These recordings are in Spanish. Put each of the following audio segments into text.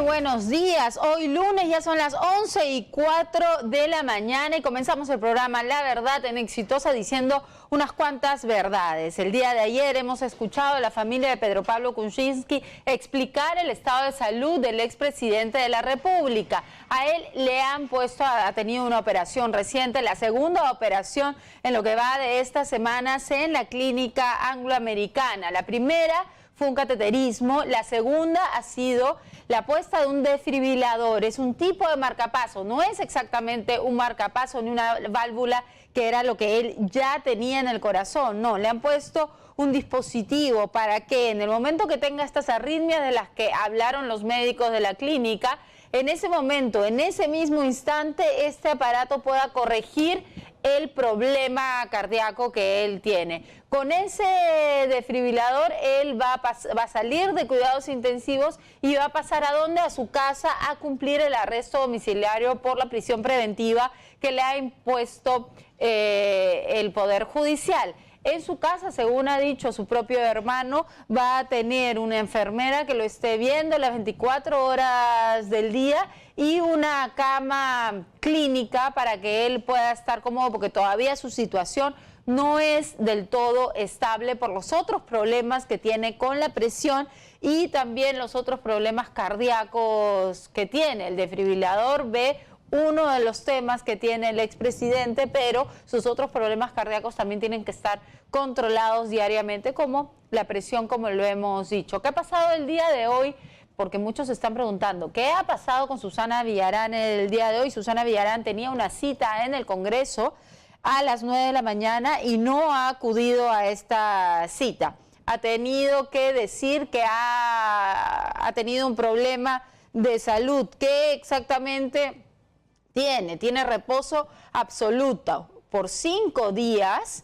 buenos días. Hoy lunes ya son las 11:04 de la mañana y comenzamos el programa La Verdad en Exitosa diciendo unas cuantas verdades. El día de ayer hemos escuchado a la familia de Pedro Pablo Kuczynski explicar el estado de salud del expresidente de la República. A él le han ha tenido una operación reciente, la segunda operación en lo que va de estas semanas en la clínica angloamericana. La primera fue un cateterismo, la segunda ha sido la puesta de un desfibrilador. Es un tipo de marcapaso, no es exactamente un marcapaso ni una válvula que era lo que él ya tenía en el corazón, no, le han puesto un dispositivo para que en el momento que tenga estas arritmias de las que hablaron los médicos de la clínica, en ese momento, en ese mismo instante, este aparato pueda corregir el problema cardíaco que él tiene. Con ese desfibrilador él va a salir de cuidados intensivos y va a pasar ¿a dónde? A su casa a cumplir el arresto domiciliario por la prisión preventiva que le ha impuesto el Poder Judicial. En su casa, según ha dicho su propio hermano, va a tener una enfermera que lo esté viendo las 24 horas del día y una cama clínica para que él pueda estar cómodo, porque todavía su situación no es del todo estable por los otros problemas que tiene con la presión y también los otros problemas cardíacos que tiene. El desfibrilador ve uno de los temas que tiene el expresidente, pero sus otros problemas cardíacos también tienen que estar controlados diariamente, como la presión, como lo hemos dicho. ¿Qué ha pasado el día de hoy? Porque muchos se están preguntando, ¿qué ha pasado con Susana Villarán el día de hoy? Susana Villarán tenía una cita en el Congreso a las 9 de la mañana y no ha acudido a esta cita. Ha tenido que decir que ha tenido un problema de salud. ¿Qué exactamente tiene? Tiene reposo absoluto por 5 días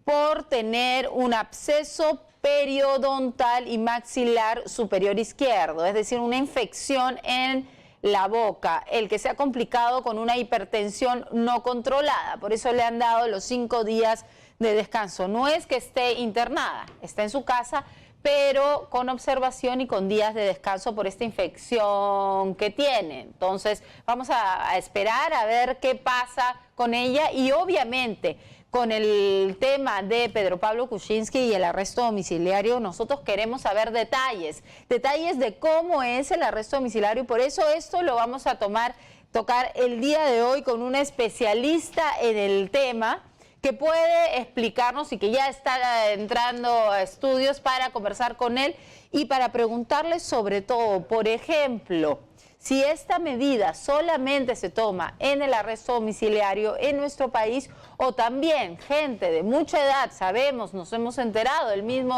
por tener un absceso periodontal y maxilar superior izquierdo, es decir, una infección en la boca, el que se ha complicado con una hipertensión no controlada. Por eso le han dado los 5 días de descanso. No es que esté internada, está en su casa, pero con observación y con días de descanso por esta infección que tiene. Entonces vamos a esperar a ver qué pasa con ella y obviamente con el tema de Pedro Pablo Kuczynski y el arresto domiciliario, nosotros queremos saber detalles de cómo es el arresto domiciliario y por eso esto lo vamos a tocar el día de hoy con una especialista en el tema que puede explicarnos y que ya está entrando a estudios para conversar con él y para preguntarle sobre todo, por ejemplo, si esta medida solamente se toma en el arresto domiciliario en nuestro país o también gente de mucha edad, sabemos, nos hemos enterado el mismo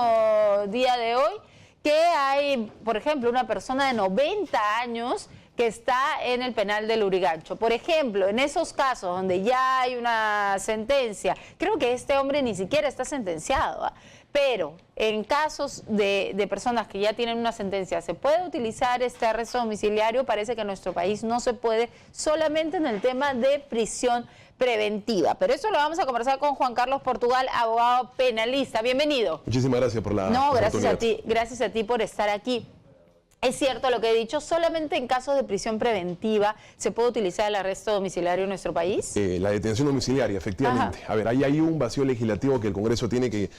día de hoy, que hay, por ejemplo, una persona de 90 años que está en el penal del Lurigancho. Por ejemplo, en esos casos donde ya hay una sentencia, creo que este hombre ni siquiera está sentenciado, ¿eh? Pero en casos de personas que ya tienen una sentencia, ¿se puede utilizar este arresto domiciliario? Parece que en nuestro país no se puede, solamente en el tema de prisión preventiva. Pero eso lo vamos a conversar con Juan Carlos Portugal, abogado penalista. Bienvenido. Muchísimas gracias por la oportunidad. Gracias a ti por estar aquí. Es cierto lo que he dicho, solamente en casos de prisión preventiva se puede utilizar el arresto domiciliario en nuestro país. La detención domiciliaria, efectivamente. Ajá. A ver, ahí hay un vacío legislativo que el Congreso tiene que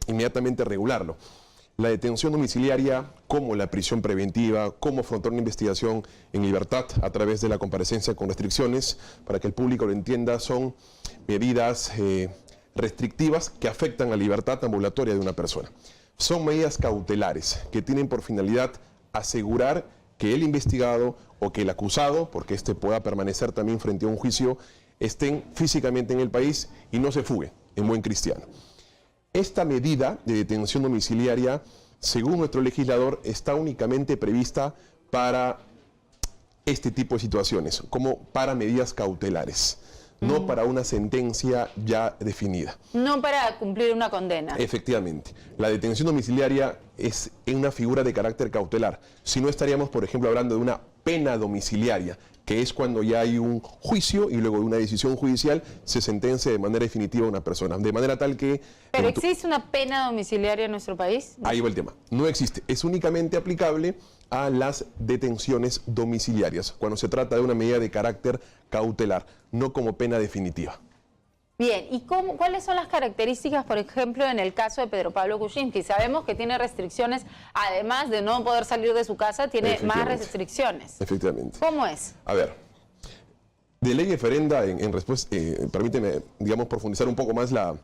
inmediatamente regularlo. La detención domiciliaria, como la prisión preventiva, como afrontar una investigación en libertad a través de la comparecencia con restricciones, para que el público lo entienda, son medidas restrictivas que afectan la libertad ambulatoria de una persona. Son medidas cautelares que tienen por finalidad asegurar que el investigado o que el acusado, porque éste pueda permanecer también frente a un juicio, estén físicamente en el país y no se fuguen, en buen cristiano. Esta medida de detención domiciliaria, según nuestro legislador, está únicamente prevista para este tipo de situaciones, como para medidas cautelares. No para una sentencia ya definida. No para cumplir una condena. Efectivamente. La detención domiciliaria es una figura de carácter cautelar. Si no estaríamos, por ejemplo, hablando de una pena domiciliaria, que es cuando ya hay un juicio y luego de una decisión judicial se sentencia de manera definitiva a una persona. De manera tal que... ¿Pero existe una pena domiciliaria en nuestro país? Ahí va el tema. No existe. Es únicamente aplicable a las detenciones domiciliarias, cuando se trata de una medida de carácter cautelar, no como pena definitiva. Bien, ¿y cuáles son las características, por ejemplo, en el caso de Pedro Pablo Kuczynski? Sabemos que tiene restricciones, además de no poder salir de su casa, tiene más restricciones. Efectivamente. ¿Cómo es? A ver, de ley referenda, en respuesta, permíteme, digamos, profundizar un poco más la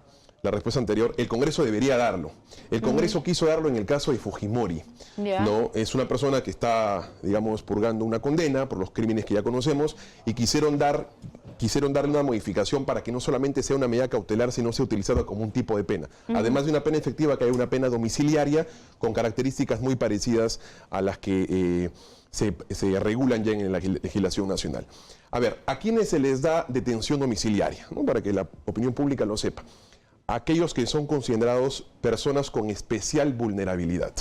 respuesta anterior. El Congreso debería darlo. El Congreso quiso darlo en el caso de Fujimori. ¿No? Es una persona que está, digamos, purgando una condena por los crímenes que ya conocemos y quisieron darle una modificación para que no solamente sea una medida cautelar, sino sea utilizada como un tipo de pena. Además de una pena efectiva, que haya una pena domiciliaria con características muy parecidas a las que se regulan ya en la legislación nacional. A ver, ¿a quiénes se les da detención domiciliaria? ¿No? Para que la opinión pública lo sepa. Aquellos que son considerados personas con especial vulnerabilidad,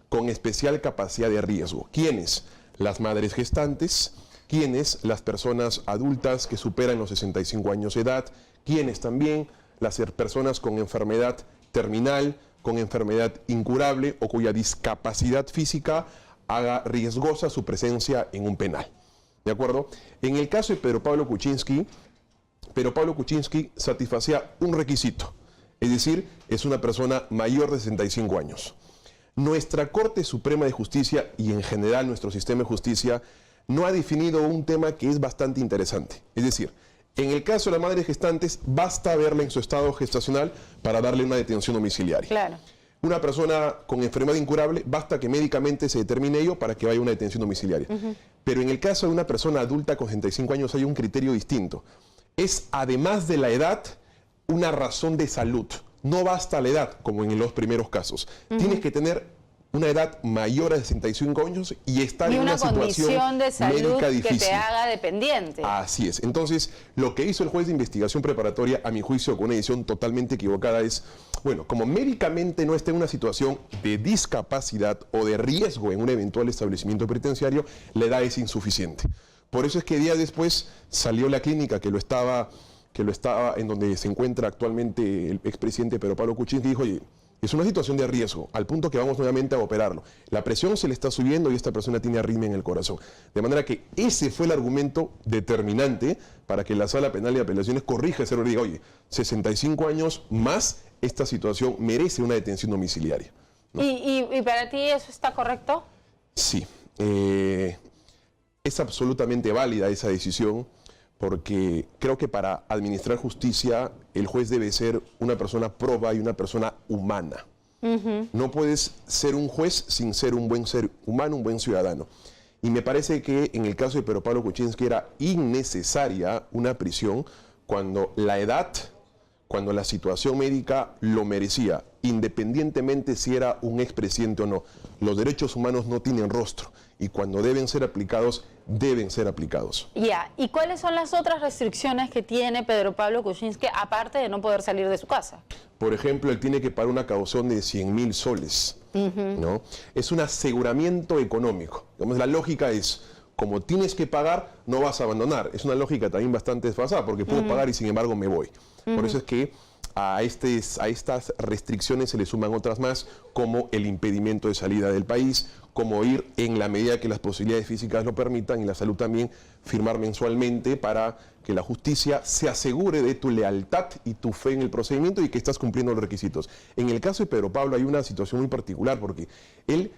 con especial capacidad de riesgo. ¿Quiénes? Las madres gestantes. ¿Quiénes? Las personas adultas que superan los 65 años de edad. ¿Quiénes también? Las personas con enfermedad terminal, con enfermedad incurable o cuya discapacidad física haga riesgosa su presencia en un penal. ¿De acuerdo? En el caso de Pedro Pablo Kuczynski satisfacía un requisito. Es decir, es una persona mayor de 65 años. Nuestra Corte Suprema de Justicia y en general nuestro sistema de justicia no ha definido un tema que es bastante interesante. Es decir, en el caso de las madres gestantes, basta verla en su estado gestacional para darle una detención domiciliaria. Claro. Una persona con enfermedad incurable, basta que médicamente se determine ello para que vaya una detención domiciliaria. Pero en el caso de una persona adulta con 65 años hay un criterio distinto. Es, además de la edad, una razón de salud. No basta la edad, como en los primeros casos. Tienes que tener una edad mayor a 65 años y estar en una situación de salud médica difícil, que te haga dependiente. Así es. Entonces, lo que hizo el juez de investigación preparatoria, a mi juicio, con una decisión totalmente equivocada, es, bueno, como médicamente no está en una situación de discapacidad o de riesgo en un eventual establecimiento penitenciario, la edad es insuficiente. Por eso es que días después salió la clínica que lo estaba en donde se encuentra actualmente el expresidente Pedro Pablo Kuczynski y dijo, oye, es una situación de riesgo, al punto que vamos nuevamente a operarlo. La presión se le está subiendo y esta persona tiene arritmia en el corazón. De manera que ese fue el argumento determinante para que la Sala Penal de Apelaciones corrija ese error y diga, oye, 65 años más, esta situación merece una detención domiciliaria, ¿no? ¿Y para ti eso está correcto? Sí. Es absolutamente válida esa decisión, porque creo que para administrar justicia el juez debe ser una persona proba y una persona humana. No puedes ser un juez sin ser un buen ser humano, un buen ciudadano. Y me parece que en el caso de Pedro Pablo Kuczynski era innecesaria una prisión cuando la edad, cuando la situación médica lo merecía, independientemente si era un expresidente o no. Los derechos humanos no tienen rostro y cuando deben ser aplicados, deben ser aplicados. Ya, ¿y cuáles son las otras restricciones que tiene Pedro Pablo Kuczynski, aparte de no poder salir de su casa? Por ejemplo, él tiene que pagar una caución de 100.000 soles, ¿no? Es un aseguramiento económico. Digamos, la lógica es, como tienes que pagar, no vas a abandonar. Es una lógica también bastante desfasada, porque puedo pagar y sin embargo me voy. Por eso es que a estas restricciones se le suman otras más, como el impedimento de salida del país, como ir en la medida que las posibilidades físicas lo permitan, y la salud también, firmar mensualmente para que la justicia se asegure de tu lealtad y tu fe en el procedimiento y que estás cumpliendo los requisitos. En el caso de Pedro Pablo hay una situación muy particular, porque él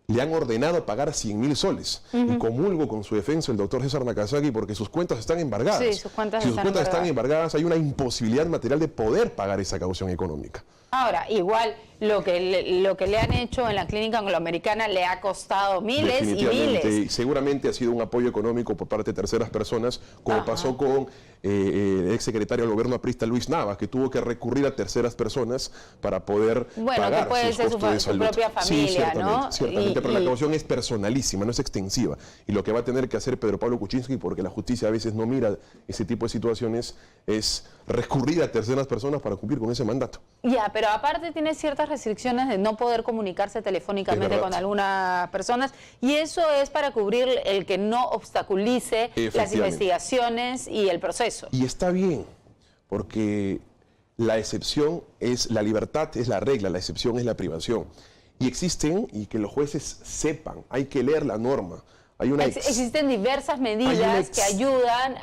le han ordenado pagar 100.000 soles. Y comulgo con su defensa el doctor César Nakazaki porque sus cuentas están embargadas. Sí, sus cuentas si sus cuentas están embargadas, hay una imposibilidad material de poder pagar esa caución económica. Ahora, igual lo que le han hecho en la clínica angloamericana le ha costado miles y miles. Seguramente ha sido un apoyo económico por parte de terceras personas, como pasó con el exsecretario del gobierno aprista Luis Navas, que tuvo que recurrir a terceras personas para poder pagar que puede sus ser costos de salud. Su propia familia, sí, ¿no? Ciertamente, pero la caución es personalísima, no es extensiva. Y lo que va a tener que hacer Pedro Pablo Kuczynski, porque la justicia a veces no mira ese tipo de situaciones, es recurrir a terceras personas para cumplir con ese mandato. Ya, pero aparte tiene ciertas restricciones de no poder comunicarse telefónicamente con algunas personas, y eso es para cubrir el que no obstaculice las investigaciones y el proceso. Y está bien, porque la excepción es la libertad, es la regla, la excepción es la privación. Y existen, y que los jueces sepan, hay que leer la norma. Existen diversas medidas que ayudan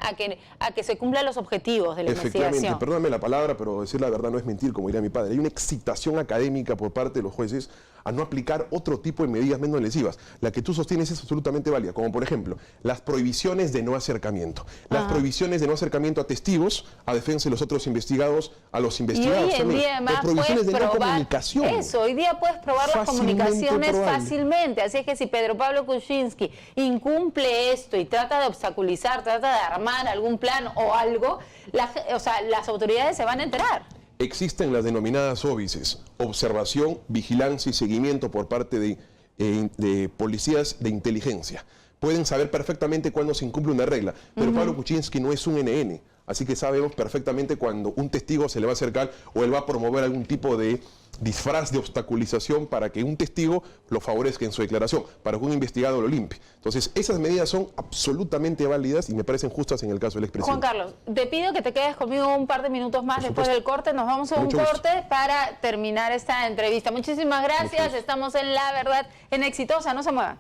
a que se cumplan los objetivos de la investigación. Perdóname la palabra, pero decir la verdad no es mentir, como diría mi padre. Hay una excitación académica por parte de los jueces a no aplicar otro tipo de medidas menos lesivas. La que tú sostienes es absolutamente válida, como por ejemplo, las prohibiciones de no acercamiento. Las prohibiciones de no acercamiento a testigos, a defensa de los otros investigados, a los investigados y hoy en también. día además Las prohibiciones de no comunicación. Eso, hoy día puedes probar las comunicaciones fácilmente. Así es que si Pedro Pablo Kuczynski incumple esto y trata de obstaculizar, trata de armar algún plan o algo, las autoridades se van a enterar. Existen las denominadas óbices, observación, vigilancia y seguimiento por parte de policías de inteligencia. Pueden saber perfectamente cuándo se incumple una regla, pero Pablo Kuczynski no es un NN, así que sabemos perfectamente cuando un testigo se le va a acercar o él va a promover algún tipo de disfraz de obstaculización para que un testigo lo favorezca en su declaración, para que un investigado lo limpie. Entonces, esas medidas son absolutamente válidas y me parecen justas en el caso del expresidente. Juan Carlos, te pido que te quedes conmigo un par de minutos más después del corte. Nos vamos a un corte para terminar esta entrevista. Muchísimas gracias. Estamos en La Verdad en Exitosa. No se muevan.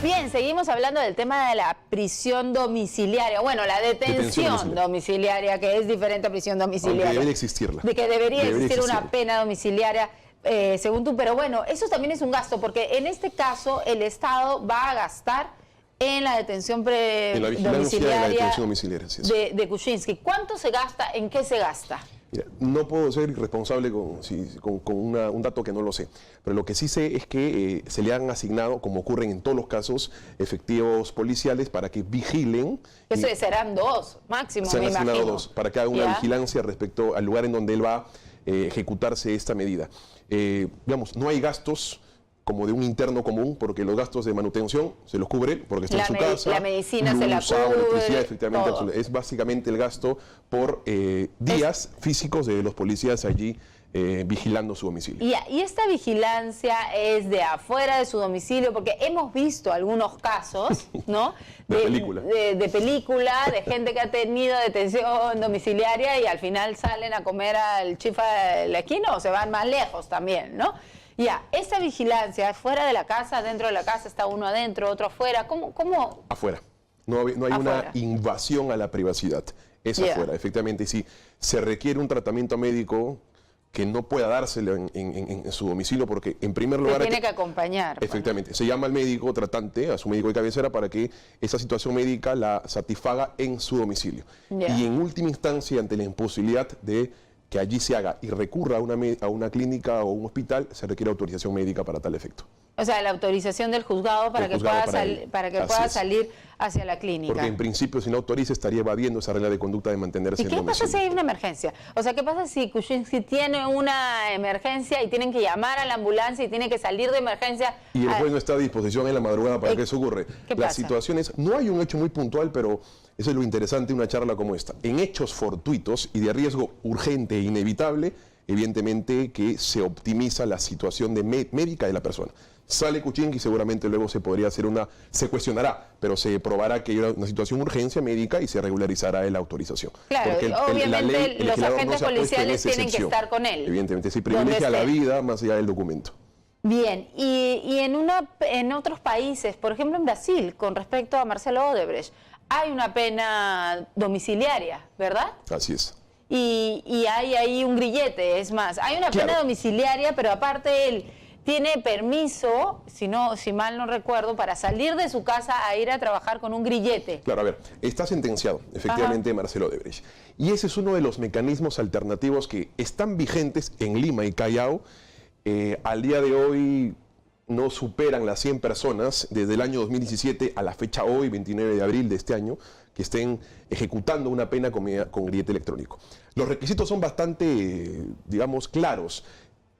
Bien, seguimos hablando del tema de la prisión domiciliaria. Bueno, la detención domiciliaria, que es diferente a prisión domiciliaria. Aunque debería existirla. De que debería existir una pena domiciliaria, según tú. Pero bueno, eso también es un gasto, porque en este caso el Estado va a gastar en la detención domiciliaria de Kuczynski. ¿Cuánto se gasta? ¿En qué se gasta? Mira, no puedo ser irresponsable con un dato que no lo sé, pero lo que sí sé es que se le han asignado, como ocurren en todos los casos, efectivos policiales para que vigilen. Eso serán 2 máximo, se han asignado imagino. 2 para que haga una vigilancia respecto al lugar en donde él va a ejecutarse esta medida. Digamos, no hay gastos como de un interno común, porque los gastos de manutención se los cubre porque está en su casa. La medicina se la cubre. Electricidad, efectivamente, es básicamente el gasto por días físicos de los policías allí vigilando su domicilio. Y esta vigilancia es de afuera de su domicilio, porque hemos visto algunos casos, ¿no? de película. De gente que ha tenido detención domiciliaria y al final salen a comer al chifa de la esquina o se van más lejos también, ¿no? Esa vigilancia, fuera de la casa, dentro de la casa, está uno adentro, otro afuera, ¿cómo? Afuera. No hay una invasión a la privacidad. Es afuera, efectivamente. Si se requiere un tratamiento médico que no pueda dárselo en su domicilio, porque en primer lugar... tiene que acompañar. Efectivamente. Se llama al médico tratante, a su médico de cabecera, para que esa situación médica la satisfaga en su domicilio. Y en última instancia, ante la imposibilidad de que allí se haga y recurra a una clínica o un hospital, se requiere autorización médica para tal efecto. O sea, la autorización del juzgado para que pueda salir hacia la clínica. Porque en principio, si no autoriza, estaría evadiendo esa regla de conducta de mantenerse en domicilio. ¿Y qué pasa si hay una emergencia? O sea, ¿qué pasa si Kuczynski tiene una emergencia y tienen que llamar a la ambulancia y tiene que salir de emergencia? Y el juez no está a disposición en la madrugada para que eso ocurra. Las situaciones, no hay un hecho muy puntual, pero eso es lo interesante de una charla como esta. En hechos fortuitos y de riesgo urgente e inevitable, evidentemente que se optimiza la situación médica de la persona. Sale Kuczynski y seguramente luego se cuestionará, pero se probará que hay una situación de urgencia médica y se regularizará la autorización. Claro, obviamente los agentes policiales tienen que estar con él. Evidentemente, se privilegia la vida más allá del documento. Bien, y en otros países, por ejemplo en Brasil, con respecto a Marcelo Odebrecht, hay una pena domiciliaria, ¿verdad? Así es. Y hay ahí un grillete, es más. Hay una pena domiciliaria, pero aparte él tiene permiso, si mal no recuerdo, para salir de su casa a ir a trabajar con un grillete. Claro, a ver, está sentenciado, efectivamente, Marcelo Odebrecht. Y ese es uno de los mecanismos alternativos que están vigentes en Lima y Callao. Al día de hoy no superan las 100 personas desde el año 2017 a la fecha hoy, 29 de abril de este año, que estén ejecutando una pena con grillete electrónico. Los requisitos son bastante, digamos, claros.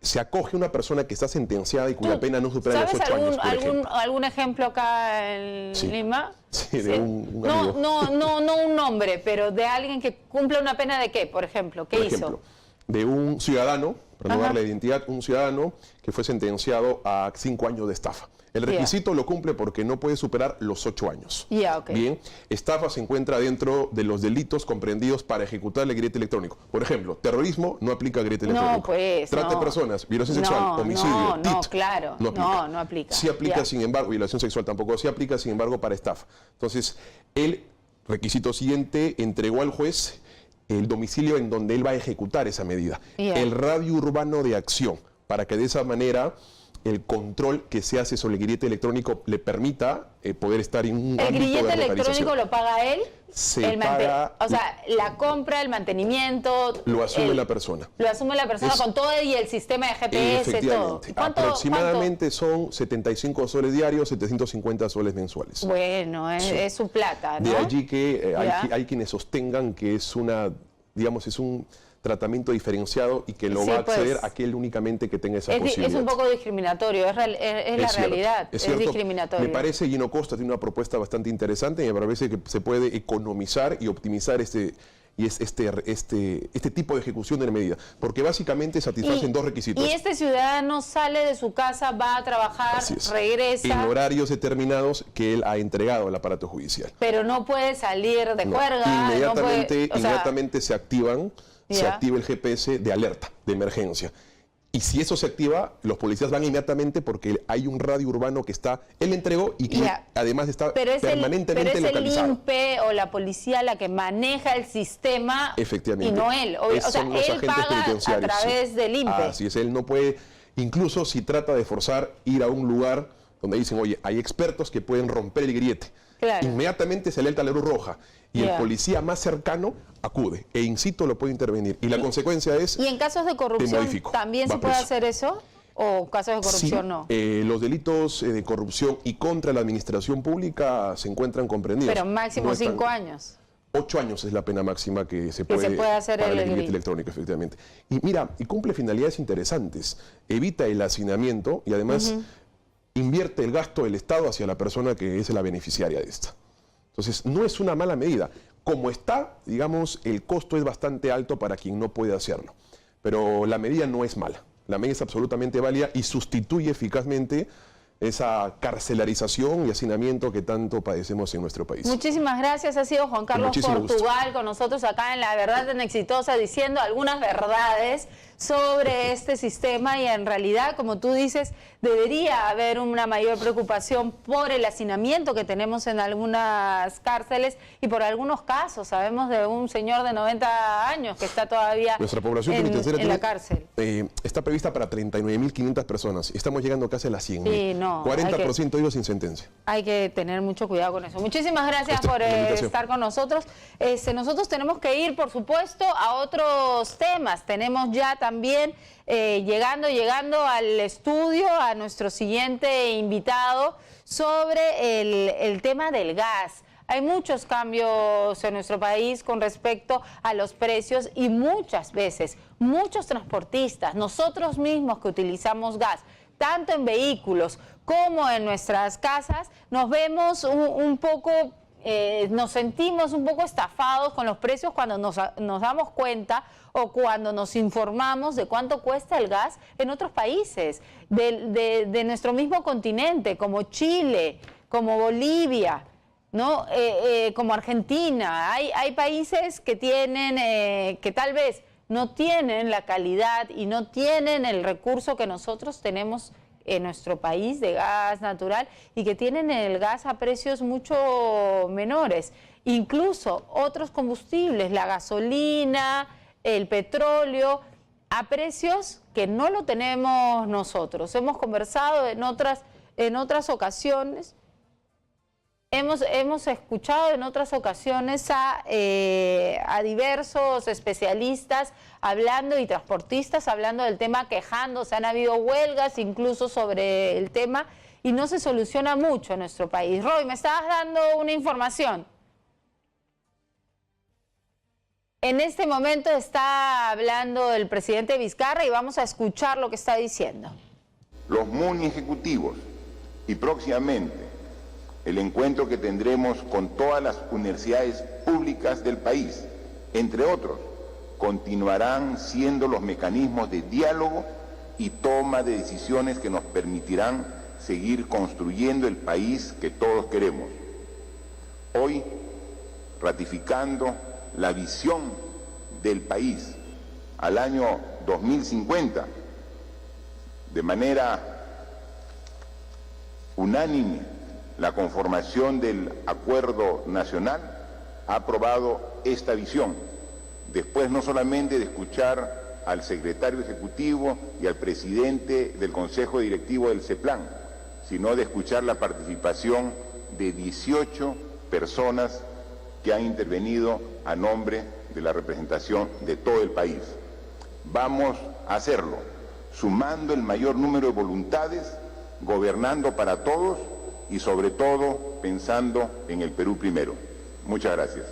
Se acoge una persona que está sentenciada y cuya pena no supera los 8 años, por ejemplo. ¿Algún ejemplo acá en Lima? Sí, de un amigo. No un nombre, pero de alguien que cumple una pena de qué, por ejemplo. ¿Qué hizo? de un ciudadano, para no darle identidad, un ciudadano que fue sentenciado a 5 años de estafa. El requisito lo cumple porque no puede superar los 8 años. Bien, estafa se encuentra dentro de los delitos comprendidos para ejecutar el grillete electrónico. Por ejemplo, terrorismo no aplica grillete electrónico. No, pues, Trata de personas, violación sexual, homicidio, TIT. Claro, no aplica. Sí aplica, sin embargo, violación sexual tampoco, sí aplica, sin embargo, para estafa. Entonces, el requisito siguiente entregó al juez el domicilio en donde él va a ejecutar esa medida. El radio urbano de acción, para que de esa manera el control que se hace sobre el grillete electrónico le permita poder estar en un ámbito de ¿El grillete electrónico lo paga él? Se paga, o sea, la compra, el mantenimiento... Lo asume la persona. Lo asume la persona con todo y el sistema de GPS, todo. Aproximadamente son 75 soles diarios, 750 soles mensuales. Bueno, es su plata, ¿no? De allí que hay quienes sostengan que es una, digamos, es un tratamiento diferenciado y que lo va a acceder aquel únicamente que tenga esa posibilidad. Es un poco discriminatorio, es la realidad, es discriminatorio. Me parece, Gino Costa tiene una propuesta bastante interesante y me parece que se puede economizar y optimizar este tipo de ejecución de la medida, porque básicamente satisfacen dos requisitos. Y este ciudadano sale de su casa, va a trabajar, regresa... En horarios determinados que él ha entregado al aparato judicial. Pero no puede salir de juerga. Inmediatamente se activa el GPS de alerta, de emergencia. Y si eso se activa, los policías van inmediatamente porque hay un radio urbano que él entregó y que además está permanentemente localizado. Pero es el INPE o la policía la que maneja el sistema y no él. O sea, él paga a través del INPE. Así es, él no puede, incluso si trata de forzar ir a un lugar donde dicen, oye, hay expertos que pueden romper el grillete. Inmediatamente se alerta la luz roja y el policía más cercano acude e in situ lo puede intervenir y la consecuencia es... ¿Y en casos de corrupción también se puede hacer eso? ¿O casos de corrupción no? Los delitos de corrupción y contra la administración pública se encuentran comprendidos. Pero máximo 5 años. 8 años es la pena máxima que se puede hacer para el grillete electrónico, efectivamente. Y mira, y cumple finalidades interesantes. Evita el hacinamiento y además invierte el gasto del Estado hacia la persona que es la beneficiaria de esta. Entonces, no es una mala medida. Como está, digamos, el costo es bastante alto para quien no puede hacerlo. Pero la medida no es mala. La medida es absolutamente válida y sustituye eficazmente esa carcelarización y hacinamiento que tanto padecemos en nuestro país. Muchísimas gracias. Ha sido Juan Carlos Portugal con nosotros acá en La Verdad en Exitosa, diciendo algunas verdades sobre este sistema y en realidad, como tú dices, debería haber una mayor preocupación por el hacinamiento que tenemos en algunas cárceles y por algunos casos. Sabemos de un señor de 90 años que está todavía Nuestra población penitenciaria en la cárcel. Está prevista para 39.500 personas. Estamos llegando casi a las 100.000. Sí, no, 40% de ellos sin sentencia. Hay que tener mucho cuidado con eso. Muchísimas gracias por estar con nosotros. Nosotros tenemos que ir, por supuesto, a otros temas. Tenemos ya también llegando al estudio a nuestro siguiente invitado sobre el tema del gas. Hay muchos cambios en nuestro país con respecto a los precios y muchas veces muchos transportistas, nosotros mismos que utilizamos gas, tanto en vehículos como en nuestras casas, nos vemos nos sentimos un poco estafados con los precios cuando nos damos cuenta o cuando nos informamos de cuánto cuesta el gas en otros países de nuestro mismo continente, como Chile, como Bolivia, ¿no? Como Argentina. Hay países que que tal vez no tienen la calidad y no tienen el recurso que nosotros tenemos en nuestro país de gas natural y que tienen el gas a precios mucho menores. Incluso otros combustibles, la gasolina, el petróleo, a precios que no lo tenemos nosotros. Hemos conversado en otras ocasiones, hemos escuchado en otras ocasiones a diversos especialistas hablando y transportistas hablando del tema, quejándose. Han habido huelgas incluso sobre el tema y no se soluciona mucho en nuestro país. Roy, me estabas dando una información. En este momento está hablando el presidente Vizcarra y vamos a escuchar lo que está diciendo. Los MUNI ejecutivos y próximamente el encuentro que tendremos con todas las universidades públicas del país, entre otros, continuarán siendo los mecanismos de diálogo y toma de decisiones que nos permitirán seguir construyendo el país que todos queremos. Hoy, ratificando la visión del país al año 2050, de manera unánime, la conformación del Acuerdo Nacional ha aprobado esta visión, después no solamente de escuchar al secretario ejecutivo y al presidente del Consejo Directivo del CEPLAN, sino de escuchar la participación de 18 personas que han intervenido a nombre de la representación de todo el país. Vamos a hacerlo, sumando el mayor número de voluntades, gobernando para todos y sobre todo pensando en el Perú primero. Muchas gracias.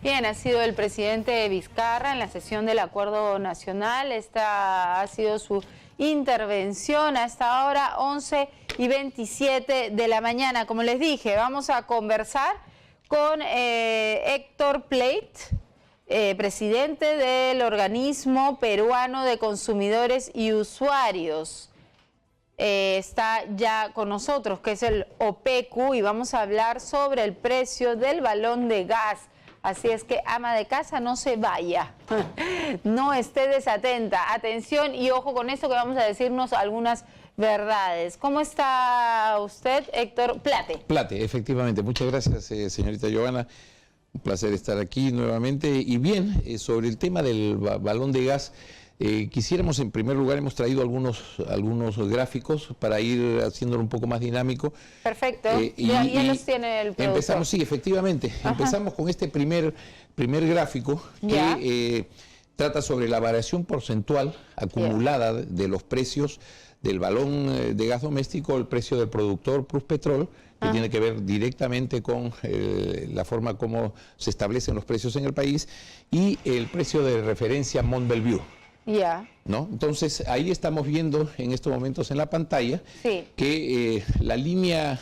Bien, ha sido el presidente Vizcarra en la sesión del Acuerdo Nacional. Esta ha sido su intervención a esta hora, 11:27 de la mañana. Como les dije, vamos a conversar con Héctor Plate, presidente del Organismo Peruano de Consumidores y Usuarios. Está ya con nosotros, que es el OPECU, y vamos a hablar sobre el precio del balón de gas. Así es que, ama de casa, no se vaya, no esté desatenta. Atención y ojo con esto, que vamos a decirnos algunas verdades. ¿Cómo está usted, Héctor Plate? Plate, efectivamente. Muchas gracias, señorita Giovanna. Un placer estar aquí nuevamente. Y bien, sobre el tema del balón de gas, quisiéramos, en primer lugar, hemos traído algunos gráficos para ir haciéndolo un poco más dinámico. Perfecto. Ya los tiene el productor. Empezamos, sí, efectivamente. Ajá. Empezamos con este primer gráfico que trata sobre la variación porcentual acumulada de los precios del balón de gas doméstico, el precio del productor Pluspetrol, que tiene que ver directamente con la forma como se establecen los precios en el país, y el precio de referencia Mont Belvieu. ¿No? Entonces, ahí estamos viendo en estos momentos en la pantalla que la línea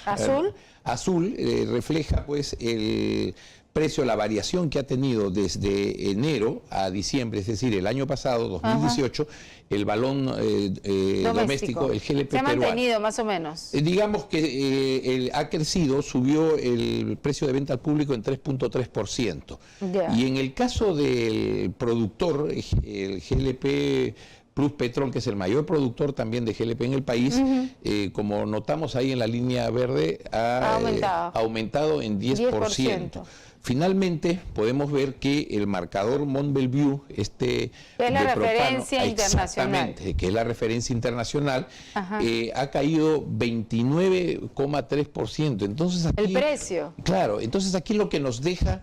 azul refleja pues el precio, la variación que ha tenido desde enero a diciembre, es decir, el año pasado, 2018, el balón doméstico, el GLP se ha peruano. mantenido más o menos. Digamos que ha crecido, subió el precio de venta al público en 3.3%. Y en el caso del productor, el GLP Pluspetrol, que es el mayor productor también de GLP en el país, como notamos ahí en la línea verde, ha aumentado en 10%. Finalmente, podemos ver que el marcador Mont Belvieu, que es la referencia internacional, que es la referencia internacional, ha caído 29,3%. Entonces aquí, el precio. Claro, entonces aquí lo que nos deja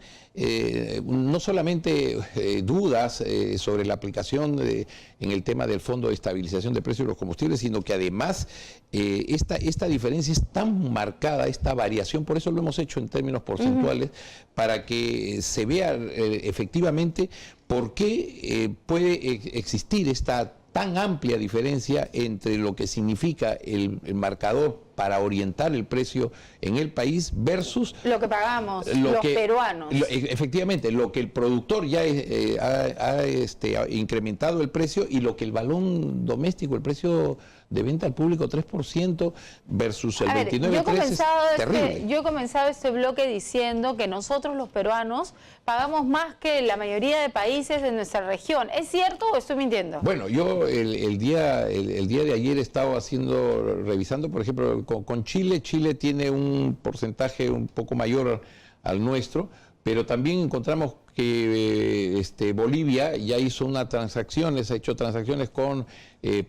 no solamente dudas sobre la aplicación en el tema del Fondo de Estabilización de Precios de los Combustibles, sino que además esta diferencia es tan marcada, esta variación, por eso lo hemos hecho en términos porcentuales, para que se vea efectivamente por qué puede existir esta tan amplia diferencia entre lo que significa el marcador para orientar el precio en el país versus lo que pagamos los peruanos. Efectivamente, lo que el productor ya ha incrementado el precio, y lo que el balón doméstico, el precio de venta al público, 3% versus el 29,3%, es terrible. Yo he comenzado este bloque diciendo que nosotros los peruanos pagamos más que la mayoría de países de nuestra región. ¿Es cierto o estoy mintiendo? Bueno, yo el día de ayer he estado revisando, por ejemplo, con Chile. Chile tiene un porcentaje un poco mayor al nuestro, pero también encontramos que Bolivia ya hizo ha hecho transacciones con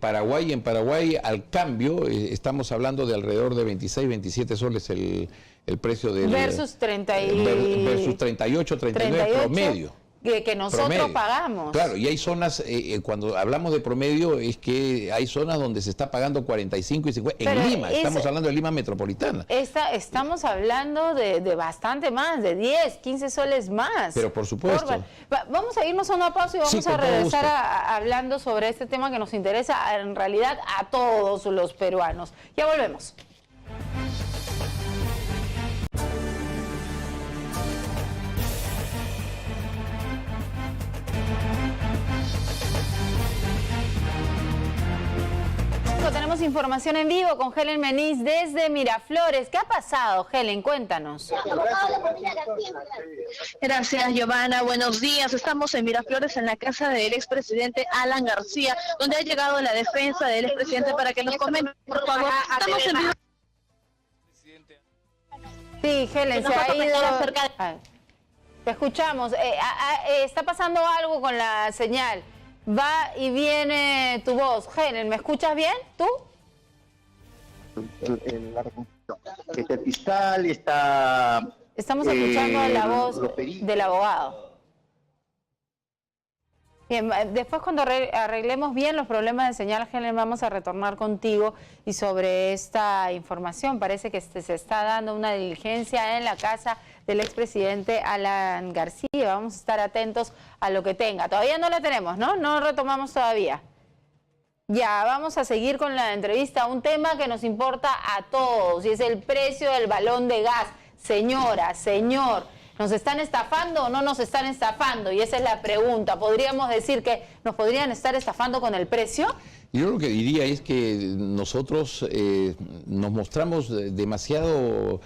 Paraguay. En Paraguay, al cambio, estamos hablando de alrededor de 26, 27 soles el precio del... Versus 38, 39 promedio. Que nosotros pagamos. Claro, y hay zonas, cuando hablamos de promedio, es que hay zonas donde se está pagando 45 y 50. Pero en Lima, estamos hablando de Lima metropolitana. Estamos hablando de bastante más, de 10, 15 soles más. Pero por supuesto. Vamos a irnos a una pausa y vamos a regresar hablando sobre este tema que nos interesa en realidad a todos los peruanos. Ya volvemos. Tenemos información en vivo con Helen Meniz desde Miraflores. ¿Qué ha pasado, Helen? Cuéntanos. Gracias, Giovanna. Buenos días. Estamos en Miraflores, en la casa del expresidente Alan García, donde ha llegado la defensa del expresidente para que nos comente, por favor. Estamos en vivo. Sí, Helen, se ha ido. Te escuchamos. Está pasando algo con la señal. Va y viene tu voz. Helen, ¿me escuchas bien? ¿Tú? El fiscal está... Estamos escuchando la voz del abogado. Bien, después cuando arreglemos bien los problemas de señal, Helen, vamos a retornar contigo y sobre esta información. Parece que se está dando una diligencia en la casa del expresidente Alan García. Vamos a estar atentos a lo que tenga. Todavía no la tenemos, ¿no? No retomamos todavía. Ya, vamos a seguir con la entrevista. Un tema que nos importa a todos y es el precio del balón de gas. Señora, señor, ¿nos están estafando o no nos están estafando? Y esa es la pregunta. ¿Podríamos decir que nos podrían estar estafando con el precio? Yo lo que diría es que nosotros nos mostramos demasiado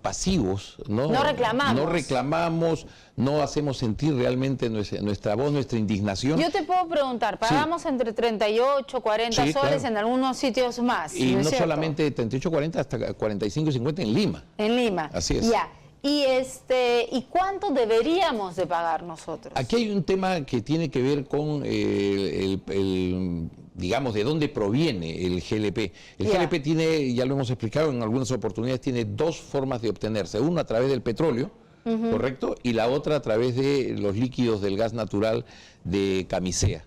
pasivos, ¿no? No reclamamos. No reclamamos, no hacemos sentir realmente nuestra voz, nuestra indignación. Yo te puedo preguntar, pagamos entre 38, 40 soles, claro, en algunos sitios más. Y no cierto? Solamente 38, 40, hasta 45 y 50 en Lima. En Lima. Así es. Ya. ¿Y cuánto deberíamos de pagar nosotros? Aquí hay un tema que tiene que ver con digamos, de dónde proviene el GLP. El GLP tiene, ya lo hemos explicado en algunas oportunidades, tiene dos formas de obtenerse. Una a través del petróleo, ¿correcto? Y la otra a través de los líquidos del gas natural de Camisea.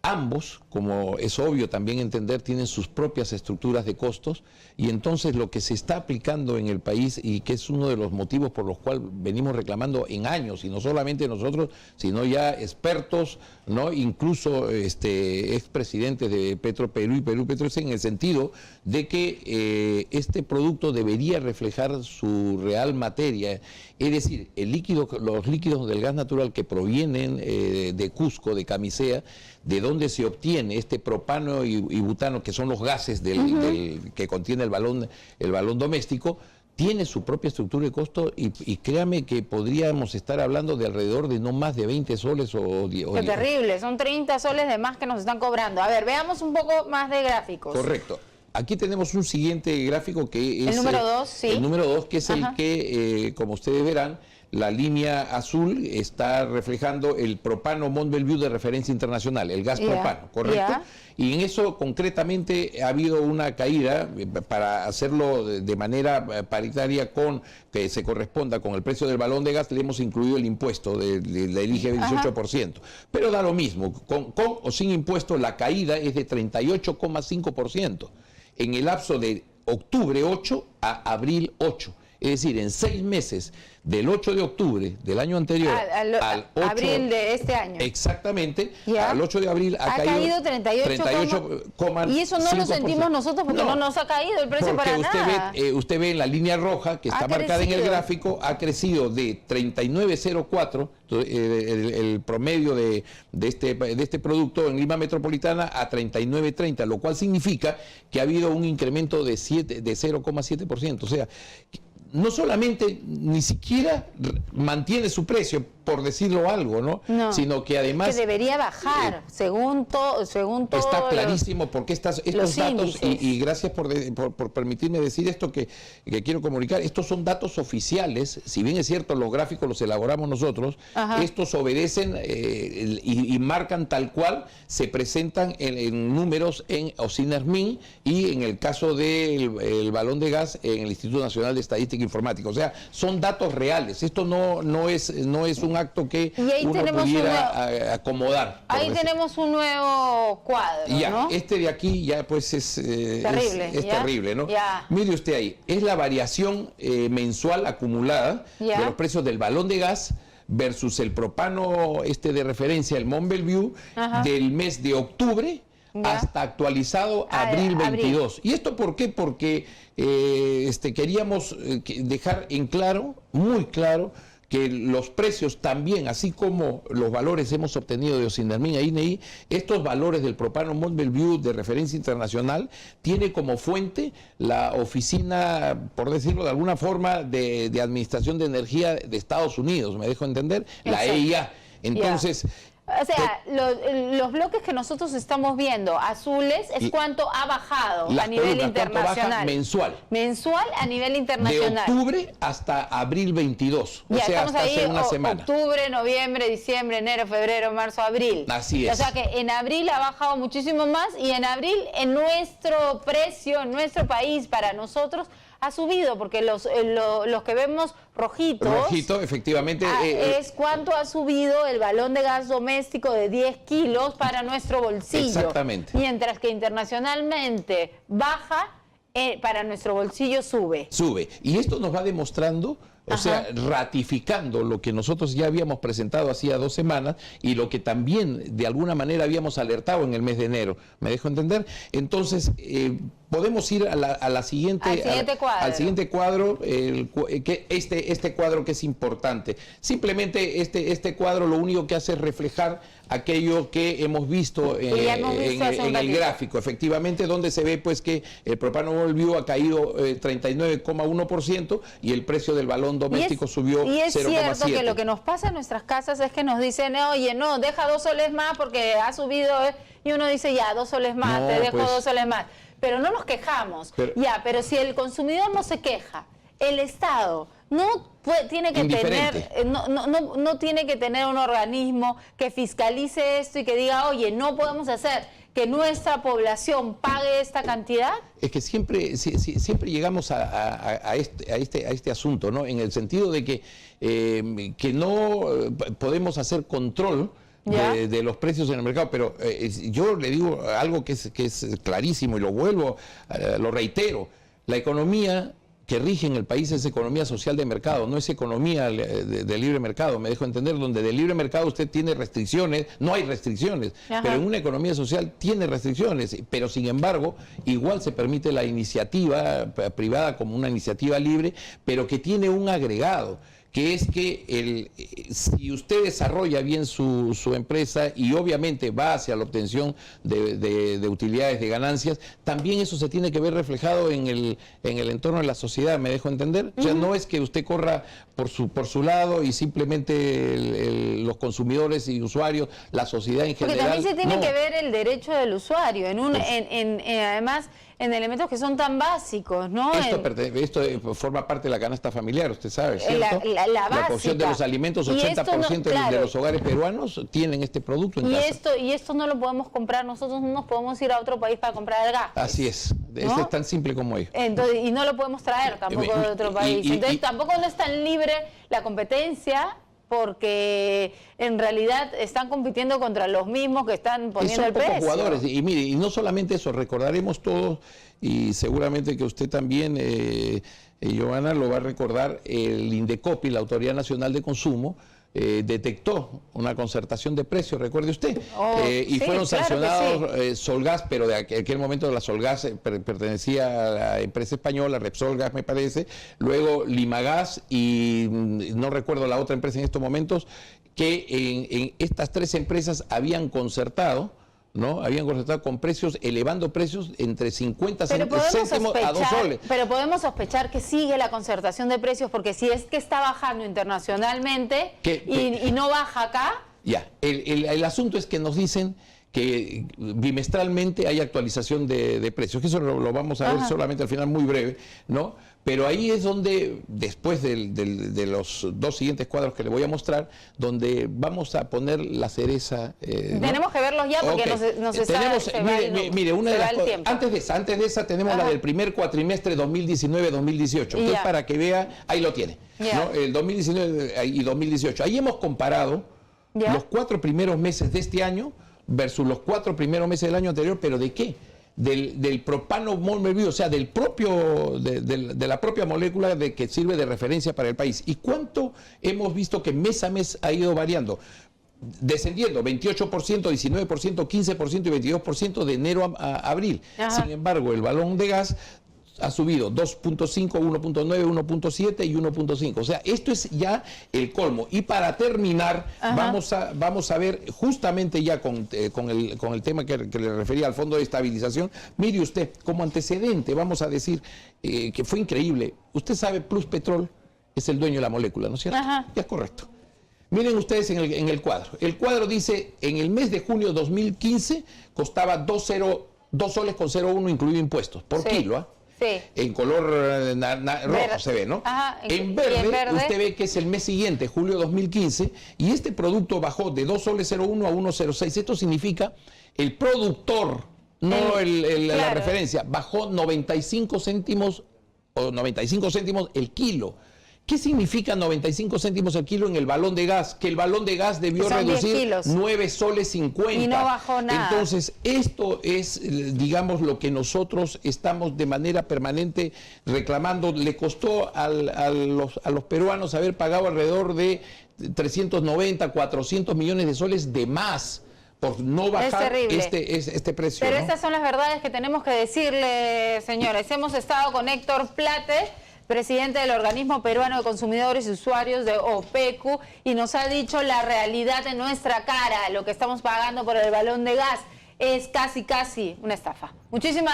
Ambos, como es obvio también entender, tienen sus propias estructuras de costos y entonces lo que se está aplicando en el país y que es uno de los motivos por los cuales venimos reclamando en años, y no solamente nosotros, sino ya expertos, ¿no? Incluso expresidentes de Petroperú y Perú Petro, en el sentido de que este producto debería reflejar su real materia, es decir, los líquidos del gas natural que provienen de Cusco, de Camisea, de donde se obtiene este propano y butano, que son los gases que contiene el balón doméstico, tiene su propia estructura de costo y créame que podríamos estar hablando de alrededor de no más de 20 soles o 10. Qué terrible, son 30 soles de más que nos están cobrando. A ver, veamos un poco más de gráficos. Correcto. Aquí tenemos un siguiente gráfico que es... El número 2, sí. El número 2, que es el que, como ustedes verán, la línea azul está reflejando el propano Mont Belvieu de referencia internacional, el gas propano, ¿correcto? Y en eso concretamente ha habido una caída, para hacerlo de manera paritaria con que se corresponda con el precio del balón de gas, le hemos incluido el impuesto del IGB 18%. Pero da lo mismo, con o sin impuesto la caída es de 38,5% en el lapso de octubre 8 a abril 8. Es decir, en 6 meses, del 8 de octubre del año anterior al 8 abril de este año. Exactamente, al 8 de abril ha caído 38,5%. Y eso no lo sentimos nosotros porque no nos ha caído el precio para nada. Usted ve en la línea roja que está marcada en el gráfico, ha crecido de 39,04, el promedio de este producto en Lima Metropolitana, a 39,30, lo cual significa que ha habido un incremento de 0,7%. O sea, no solamente ni siquiera mantiene su precio, por decirlo algo, ¿no? Sino que además... Que debería bajar, según todo. Está clarísimo porque estos datos, y gracias por permitirme decir esto que quiero comunicar, estos son datos oficiales, si bien es cierto los gráficos los elaboramos nosotros, estos obedecen y marcan tal cual se presentan en números en Ocinermin y en el caso del balón de gas en el Instituto Nacional de Estadística e Informática. O sea, son datos reales. Esto no es un acto que uno pudiera acomodar. Ahí tenemos un nuevo cuadro, ya, ¿no? Este de aquí ya pues es terrible, terrible, ¿no? Ya. Mire usted ahí, es la variación mensual acumulada de los precios del balón de gas versus el propano de referencia, el Mont Belvieu, del mes de octubre hasta actualizado abril 22. ¿Y esto por qué? Porque queríamos dejar en claro, muy claro, que los precios también, así como los valores hemos obtenido de Osindarmin e INEI, estos valores del propano Mont Belvieu de referencia internacional tiene como fuente la oficina, por decirlo de alguna forma, de Administración de Energía de Estados Unidos, ¿me dejo entender? La EIA. Entonces... O sea, los bloques que nosotros estamos viendo, azules, es cuánto ha bajado a nivel internacional. Baja mensual. Mensual a nivel internacional. De octubre hasta abril 22. Ya, o sea, estamos hasta ahí, hace una semana. Octubre, noviembre, diciembre, enero, febrero, marzo, abril. Así es. O sea que en abril ha bajado muchísimo más y en abril en nuestro precio, en nuestro país, para nosotros, ha subido, porque los que vemos rojitos... Rojito, efectivamente. es cuánto ha subido el balón de gas doméstico de 10 kilos para nuestro bolsillo. Exactamente. Mientras que internacionalmente baja, para nuestro bolsillo sube. Sube. Y esto nos va demostrando... O sea, ratificando lo que nosotros ya habíamos presentado hacía 2 semanas y lo que también de alguna manera habíamos alertado en el mes de enero. ¿Me dejo entender? Entonces, podemos ir al siguiente cuadro, este cuadro que es importante. Simplemente este cuadro lo único que hace es reflejar aquello que hemos visto en el gráfico, efectivamente, donde se ve pues que el propano Mont Belvieu ha caído 39,1% y el precio del balón doméstico subió 0,7%. Y es cierto que lo que nos pasa en nuestras casas es que nos dicen, oye, no, deja 2 soles más porque ha subido, y uno dice, ya, 2 soles más, te dejo 2 soles más. Pero no nos quejamos, pero si el consumidor no se queja, el Estado tiene que tener un organismo que fiscalice esto y que diga, oye, no podemos hacer que nuestra población pague esta cantidad. Es que siempre llegamos a este asunto, ¿no? En el sentido de que no podemos hacer control de los precios en el mercado, pero yo le digo algo que es clarísimo y lo reitero, la economía que rige en el país es economía social de mercado, no es economía de libre mercado, me dejo entender, donde de libre mercado usted tiene restricciones, no hay restricciones, pero en una economía social tiene restricciones, pero sin embargo, igual se permite la iniciativa privada como una iniciativa libre, pero que tiene un agregado, que es que si usted desarrolla bien su empresa y obviamente va hacia la obtención de utilidades, de ganancias, también eso se tiene que ver reflejado en el entorno de la sociedad, ¿me dejo entender? O sea, no es que usted corra por su lado y simplemente los consumidores y usuarios, la sociedad en general... Porque también se tiene que ver el derecho del usuario, además en elementos que son tan básicos, ¿no? Esto forma parte de la canasta familiar, usted sabe, ¿cierto? La porción de los alimentos, 80% de los hogares peruanos tienen este producto en casa. Y esto no lo podemos comprar, nosotros no nos podemos ir a otro país para comprar el gas. Así es, ¿no? Es tan simple como ello. Entonces, y no lo podemos traer tampoco de otro país. Entonces tampoco no es tan libre la competencia, porque en realidad están compitiendo contra los mismos que están poniendo el precio. Jugadores. Y mire, y no solamente eso, recordaremos todos, y seguramente que usted también, Giovanna, lo va a recordar, el INDECOPI, la Autoridad Nacional de Consumo, detectó una concertación de precios, recuerde usted, y fueron sancionados Solgas, pero de aquel momento la Solgas pertenecía a la empresa española, Repsolgas me parece, luego Limagas y no recuerdo la otra empresa en estos momentos, que en estas 3 empresas habían concertado, ¿no? Habían concertado con precios, elevando precios entre 50 céntimos a 2 soles. Pero podemos sospechar que sigue la concertación de precios, porque si es que está bajando internacionalmente y no baja acá... Ya, el asunto es que nos dicen que bimestralmente hay actualización de precios, que eso lo vamos a ver solamente al final, muy breve, ¿no? Pero ahí es donde, después de los 2 siguientes cuadros que le voy a mostrar, donde vamos a poner la cereza. Tenemos que verlos ya porque no se sabe. Mire, una de las cosas, antes de esa tenemos la del primer cuatrimestre 2019-2018. Entonces, para que vea, ahí lo tiene, ¿no? El 2019 y 2018. Ahí hemos comparado los 4 primeros meses de este año versus los 4 primeros meses del año anterior, ¿pero de qué? Del propano Mont Belvieu, o sea, de la propia molécula que sirve de referencia para el país. ¿Y cuánto hemos visto que mes a mes ha ido variando? Descendiendo 28%, 19%, 15% y 22% de enero a abril. Sin embargo, el balón de gas ha subido 2.5, 1.9, 1.7 y 1.5. O sea, esto es ya el colmo. Y para terminar, vamos a ver justamente ya con el tema que le refería al Fondo de Estabilización. Mire usted, como antecedente, vamos a decir que fue increíble. Usted sabe, Pluspetrol es el dueño de la molécula, ¿no es cierto? Ya es correcto. Miren ustedes en el cuadro. El cuadro dice, en el mes de junio de 2015 costaba 2 soles con 0,1 incluido impuestos por kilo, ¿ah? Sí. En color rojo se ve, ¿no? En verde, usted ve que es el mes siguiente, julio de 2015, y este producto bajó de 2 soles 0,1 a 1,06. Esto significa el productor, no la referencia, bajó 95 céntimos el kilo. ¿Qué significa 95 céntimos el kilo en el balón de gas? Que el balón de gas debió reducir 9 soles 50. Y no bajó nada. Entonces, esto es, digamos, lo que nosotros estamos de manera permanente reclamando. Le costó a los peruanos haber pagado alrededor de 390, 400 millones de soles de más por no bajar este precio. Pero ¿no? estas son las verdades que tenemos que decirle, señores. Hemos estado con Héctor Plate, presidente del Organismo Peruano de Consumidores y Usuarios de OPECU, y nos ha dicho la realidad en nuestra cara. Lo que estamos pagando por el balón de gas es casi una estafa. Muchísimas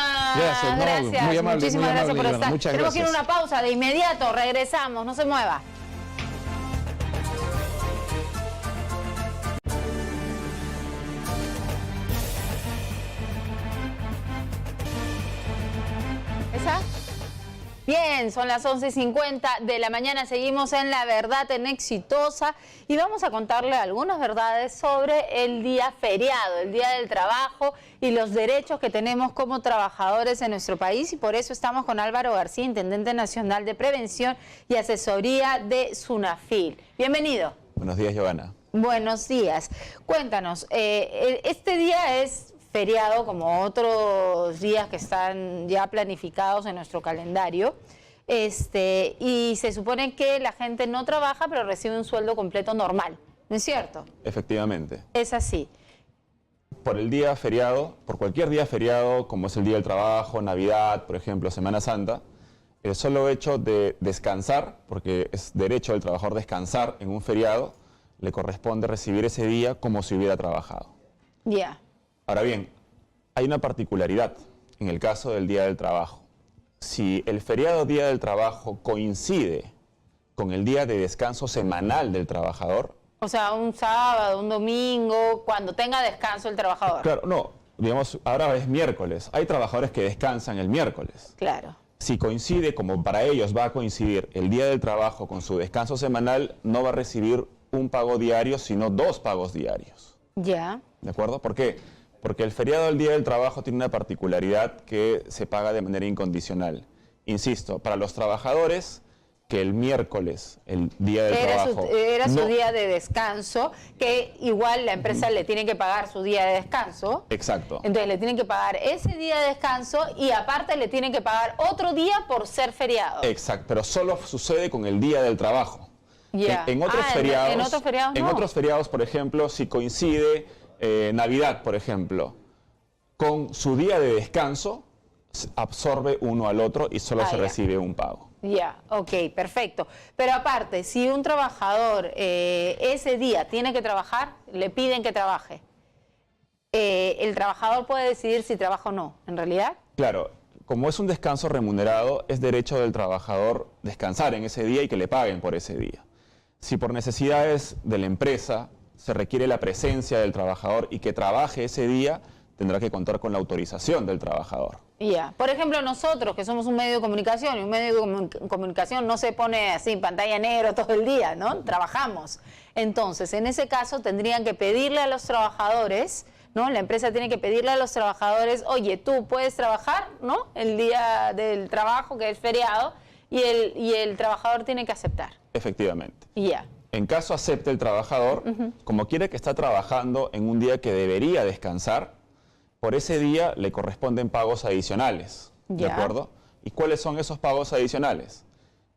gracias. Muy amable, Muchísimas gracias por estar. Muchas Tenemos gracias. que ir a una pausa. De inmediato regresamos. No se mueva. ¿Esa? Bien, son las 11:50 de la mañana, seguimos en La Verdad en Exitosa y vamos a contarle algunas verdades sobre el día feriado, el Día del Trabajo y los derechos que tenemos como trabajadores en nuestro país, y por eso estamos con Álvaro García, Intendente Nacional de Prevención y Asesoría de SUNAFIL. Bienvenido. Buenos días, Giovanna. Buenos días. Cuéntanos, este día es feriado como otros días que están ya planificados en nuestro calendario, y se supone que la gente no trabaja pero recibe un sueldo completo normal, ¿no es cierto? Efectivamente. Es así. Por el día feriado, por cualquier día feriado, como es el Día del Trabajo, Navidad, por ejemplo, Semana Santa, el solo hecho de descansar, porque es derecho del trabajador descansar en un feriado, le corresponde recibir ese día como si hubiera trabajado. Ya. Ahora bien, hay una particularidad en el caso del Día del Trabajo. Si el feriado Día del Trabajo coincide con el día de descanso semanal del trabajador... O sea, un sábado, un domingo, cuando tenga descanso el trabajador. Claro, no, digamos, ahora es miércoles. Hay trabajadores que descansan el miércoles. Claro. Si coincide, como para ellos va a coincidir el Día del Trabajo con su descanso semanal, no va a recibir un pago diario, sino 2 pagos diarios. Ya. ¿De acuerdo? ¿Por qué? Porque el feriado del Día del Trabajo tiene una particularidad que se paga de manera incondicional. Insisto, para los trabajadores, que el miércoles, el Día del Trabajo... Era su día de descanso, que igual la empresa le tiene que pagar su día de descanso. Exacto. Entonces le tienen que pagar ese día de descanso y aparte le tienen que pagar otro día por ser feriado. Exacto, pero solo sucede con el Día del Trabajo. Ya. En otros feriados, en otros feriados no. En otros feriados, por ejemplo, si coincide Navidad, por ejemplo, con su día de descanso, absorbe uno al otro y solo se recibe un pago. Ya, ok, perfecto. Pero aparte, si un trabajador ese día tiene que trabajar, le piden que trabaje, ¿el trabajador puede decidir si trabaja o no, en realidad? Claro, como es un descanso remunerado, es derecho del trabajador descansar en ese día y que le paguen por ese día. Si por necesidades de la empresa se requiere la presencia del trabajador y que trabaje ese día, tendrá que contar con la autorización del trabajador. Ya. Por ejemplo, nosotros que somos un medio de comunicación, y un medio de comunicación no se pone así en pantalla negro todo el día, ¿no? Trabajamos. Entonces, en ese caso tendrían que pedirle a los trabajadores, ¿no? La empresa tiene que pedirle a los trabajadores, oye, tú puedes trabajar, ¿no? El día del trabajo, que es feriado, y el trabajador tiene que aceptar. Efectivamente. Ya. En caso acepte el trabajador, como quiere que está trabajando en un día que debería descansar, por ese día le corresponden pagos adicionales, ¿de acuerdo? ¿Y cuáles son esos pagos adicionales?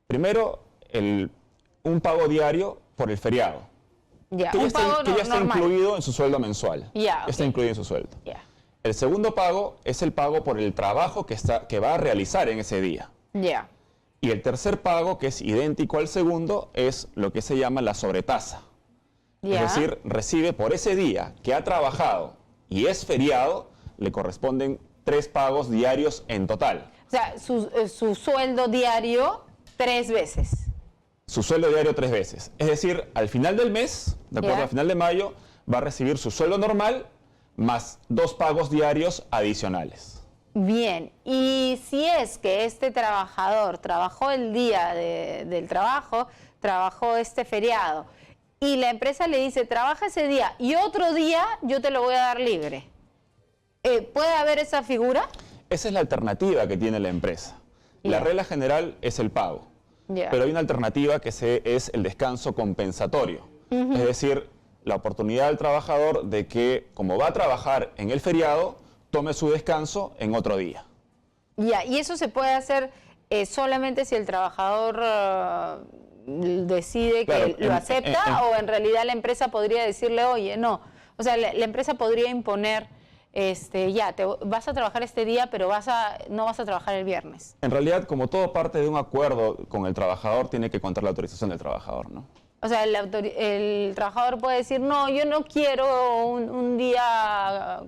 Primero, un pago diario por el feriado, Ya. que ya está incluido en su sueldo mensual. Ya, Está incluido en su sueldo. Ya. El segundo pago es el pago por el trabajo que va a realizar en ese día. Ya. Y el tercer pago, que es idéntico al segundo, es lo que se llama la sobretasa. Ya. Es decir, recibe por ese día que ha trabajado y es feriado, le corresponden 3 pagos diarios en total. O sea, su sueldo diario 3 veces. Su sueldo diario 3 veces. Es decir, al final del mes, de acuerdo, Ya. al final de mayo, va a recibir su sueldo normal más 2 pagos diarios adicionales. Bien, y si es que este trabajador trabajó el día del trabajo, trabajó este feriado, y la empresa le dice, trabaja ese día y otro día yo te lo voy a dar libre, ¿puede haber esa figura? Esa es la alternativa que tiene la empresa. La Ya. regla general es el pago. Ya. Pero hay una alternativa que es el descanso compensatorio. Es decir, la oportunidad del trabajador de que, como va a trabajar en el feriado, tome su descanso en otro día. Ya, y eso se puede hacer solamente si el trabajador decide Claro, que lo acepta, o en realidad la empresa podría decirle, oye, no. O sea, la empresa podría imponer, vas a trabajar este día, pero no vas a trabajar el viernes. En realidad, como todo parte de un acuerdo con el trabajador, tiene que contar la autorización del trabajador, ¿no? O sea, el trabajador puede decir, no, yo no quiero un día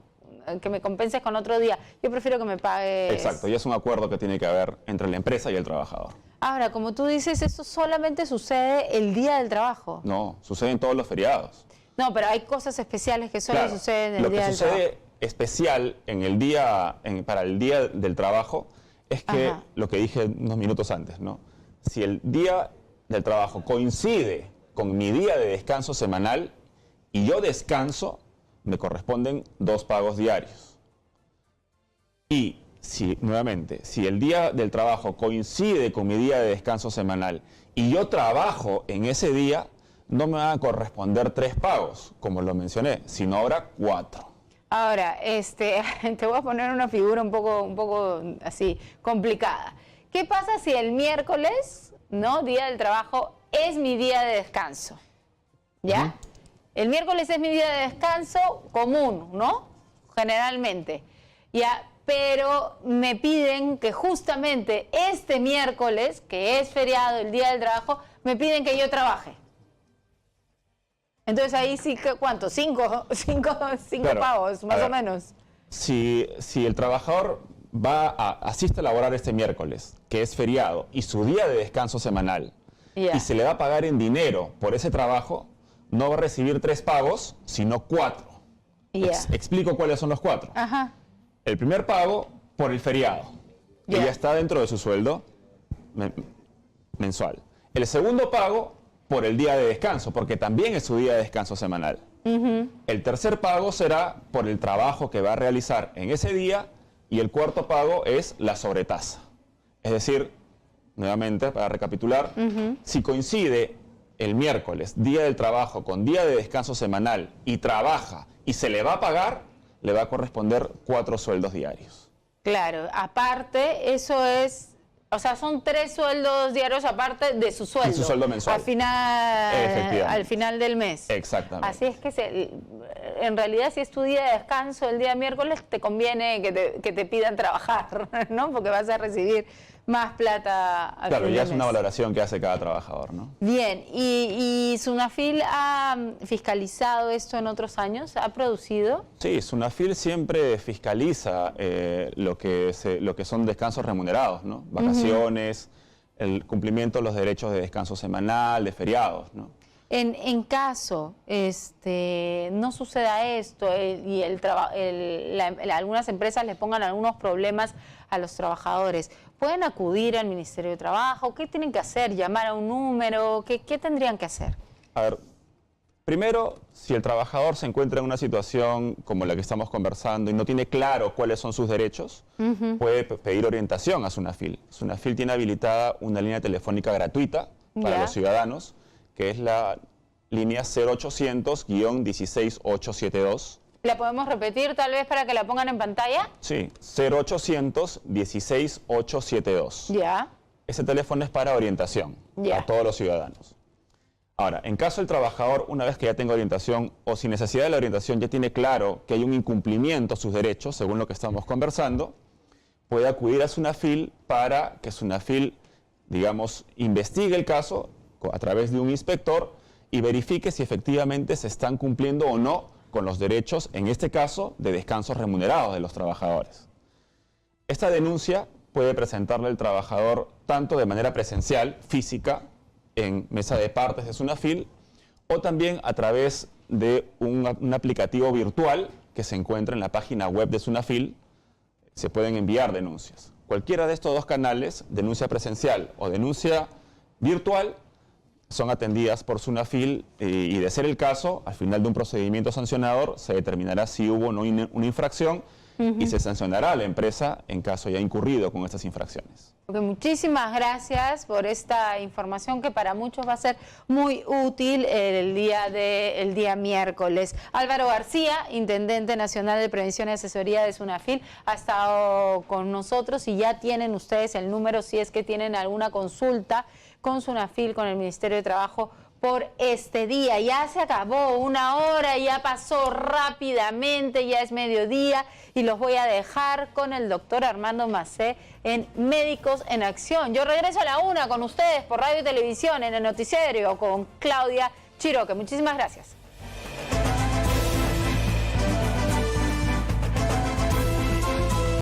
que me compenses con otro día, yo prefiero que me pagues. Exacto, y es un acuerdo que tiene que haber entre la empresa y el trabajador. Ahora, como tú dices, eso solamente sucede el día del trabajo. No, sucede en todos los feriados. No, pero hay cosas especiales que solo Claro, suceden el lo día que del trabajo. sucede especial en el día, para el día del trabajo es que, Ajá. lo que dije unos minutos antes, ¿no? Si el día del trabajo coincide con mi día de descanso semanal y yo descanso, me corresponden 2 pagos diarios. Y nuevamente, si el día del trabajo coincide con mi día de descanso semanal y yo trabajo en ese día, no me van a corresponder 3 pagos, como lo mencioné, sino ahora 4. Ahora, te voy a poner una figura un poco así, complicada. ¿Qué pasa si el miércoles, ¿no? Día del trabajo, es mi día de descanso? ¿Ya? El miércoles es mi día de descanso común, ¿no? Generalmente. Ya, pero me piden que justamente este miércoles, que es feriado, el día del trabajo, me piden que yo trabaje. Entonces ahí sí que, ¿cuánto? ¿Cinco Claro, pagos, más a ver, o menos? Si el trabajador asiste a laborar este miércoles, que es feriado, y su día de descanso semanal, Ya. y se le va a pagar en dinero por ese trabajo, no va a recibir 3 pagos, sino 4. Ya. Explico cuáles son los 4. Ajá. El primer pago por el feriado, que Ya. ya está dentro de su sueldo mensual. El segundo pago por el día de descanso, porque también es su día de descanso semanal. El tercer pago será por el trabajo que va a realizar en ese día, y el cuarto pago es la sobretasa. Es decir, nuevamente, para recapitular, si coincide el miércoles, día del trabajo, con día de descanso semanal, y trabaja y se le va a pagar, le va a corresponder 4 sueldos diarios. Claro, aparte, eso es, o sea, son 3 sueldos diarios aparte de su sueldo. De su sueldo mensual. Efectivamente. Al final del mes. Exactamente. Así es que en realidad, si es tu día de descanso el día miércoles, te conviene que te pidan trabajar, ¿no? Porque vas a recibir más plata al Claro, fin ya del es una mes. valoración que hace cada trabajador, ¿no? Bien, ¿y Sunafil ha fiscalizado esto en otros años? ¿Ha producido? Sí, Sunafil siempre fiscaliza lo que son descansos remunerados, ¿no? Vacaciones, el cumplimiento de los derechos de descanso semanal, de feriados, ¿no? En caso no suceda esto y algunas empresas le pongan algunos problemas a los trabajadores, ¿pueden acudir al Ministerio de Trabajo? ¿Qué tienen que hacer? ¿Llamar a un número? ¿Qué tendrían que hacer? A ver, primero, si el trabajador se encuentra en una situación como la que estamos conversando y no tiene claro cuáles son sus derechos, puede pedir orientación a Sunafil. Sunafil tiene habilitada una línea telefónica gratuita para Ya. los ciudadanos, que es la línea 0800-16872. ¿La podemos repetir tal vez para que la pongan en pantalla? Sí, 0800-16872. Ya. Ese teléfono es para orientación Ya. a todos los ciudadanos. Ahora, en caso del trabajador, una vez que ya tenga orientación o sin necesidad de la orientación ya tiene claro que hay un incumplimiento a sus derechos, según lo que estamos conversando, puede acudir a SUNAFIL para que SUNAFIL, digamos, investigue el caso a través de un inspector y verifique si efectivamente se están cumpliendo o no con los derechos, en este caso, de descansos remunerados de los trabajadores. Esta denuncia puede presentarle el trabajador tanto de manera presencial, física, en mesa de partes de SUNAFIL, o también a través de un aplicativo virtual que se encuentra en la página web de SUNAFIL. Se pueden enviar denuncias. Cualquiera de estos dos canales, denuncia presencial o denuncia virtual, son atendidas por SUNAFIL y de ser el caso, al final de un procedimiento sancionador se determinará si hubo o no una infracción y se sancionará a la empresa en caso haya incurrido con estas infracciones. Muchísimas gracias por esta información que para muchos va a ser muy útil el día miércoles. Álvaro García, Intendente Nacional de Prevención y Asesoría de SUNAFIL, ha estado con nosotros y ya tienen ustedes el número si es que tienen alguna consulta con SUNAFIL, con el Ministerio de Trabajo, por este día. Ya se acabó, 1 hora, ya pasó rápidamente, ya es mediodía y los voy a dejar con el doctor Armando Macé en Médicos en Acción. Yo regreso a la 1 con ustedes por radio y televisión en el noticiero con Claudia Chiroque. Muchísimas gracias.